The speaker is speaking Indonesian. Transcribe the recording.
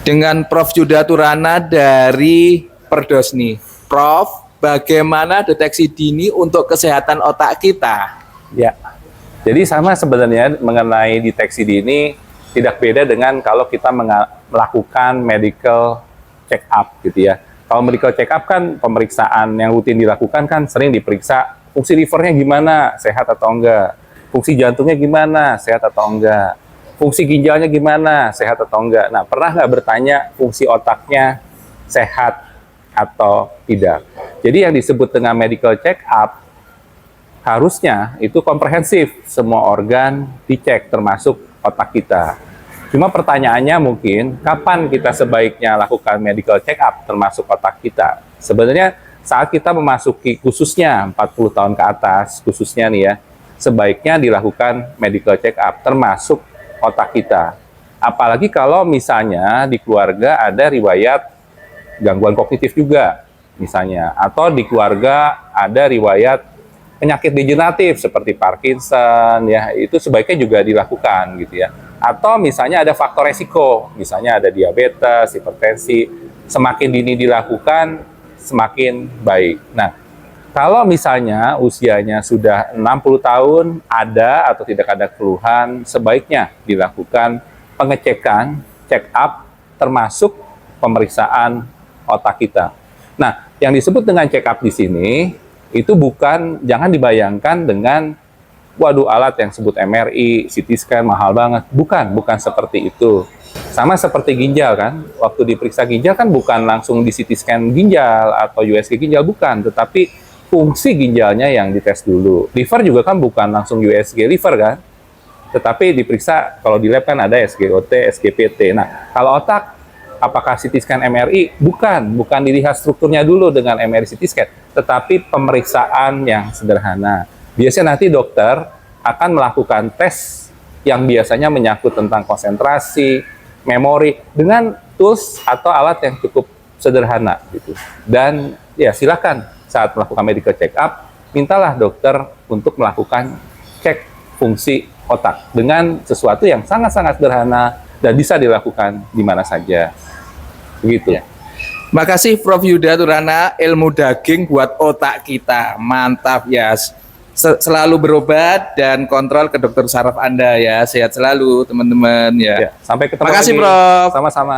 dengan Prof. Yuda Turana dari Perdosni. Prof, bagaimana deteksi dini untuk kesehatan otak kita? Ya, jadi sama sebenarnya mengenai deteksi dini tidak beda dengan kalau kita melakukan medical check up gitu ya. Kalau medical check up kan pemeriksaan yang rutin dilakukan kan sering diperiksa fungsi livernya gimana, sehat atau enggak. Fungsi jantungnya gimana, sehat atau enggak. Fungsi ginjalnya gimana, sehat atau enggak. Nah, pernah nggak bertanya fungsi otaknya sehat atau tidak? Jadi yang disebut dengan medical check up harusnya itu komprehensif, semua organ dicek termasuk otak kita. Cuma pertanyaannya mungkin kapan kita sebaiknya lakukan medical check up termasuk otak kita? Sebenarnya saat kita memasuki khususnya 40 tahun ke atas, khususnya nih ya, sebaiknya dilakukan medical check up termasuk otak kita. Apalagi kalau misalnya di keluarga ada riwayat gangguan kognitif juga misalnya, atau di keluarga ada riwayat penyakit degeneratif seperti Parkinson ya, itu sebaiknya juga dilakukan gitu ya. Atau misalnya ada faktor resiko, misalnya ada diabetes, hipertensi, semakin dini dilakukan semakin baik. Nah, kalau misalnya usianya sudah 60 tahun, ada atau tidak ada keluhan, sebaiknya dilakukan pengecekan, check up, termasuk pemeriksaan otak kita. Nah, yang disebut dengan check up di sini, itu bukan, jangan dibayangkan dengan, waduh alat yang sebut MRI, CT scan, mahal banget. Bukan seperti itu. Sama seperti ginjal kan, waktu diperiksa ginjal kan bukan langsung di CT scan ginjal atau USG ginjal, bukan, tetapi fungsi ginjalnya yang dites dulu. Liver juga kan bukan langsung USG liver kan, tetapi diperiksa kalau di lab kan ada SGOT, SGPT. Nah, kalau otak, apakah CT scan MRI? Bukan dilihat strukturnya dulu dengan MRI CT scan, tetapi pemeriksaan yang sederhana. Biasanya nanti dokter akan melakukan tes yang biasanya menyangkut tentang konsentrasi, memori, dengan tools atau alat yang cukup sederhana gitu. Dan ya silakan saat melakukan medical check up, mintalah dokter untuk melakukan cek fungsi otak dengan sesuatu yang sangat-sangat sederhana dan bisa dilakukan di mana saja. Begitu. Ya. Makasih Prof. Yuda Turana, ilmu daging buat otak kita. Mantap ya. Selalu berobat dan kontrol ke dokter saraf Anda ya. Sehat selalu teman-teman ya. Sampai ketemu Makasih lagi. Prof. Sama-sama.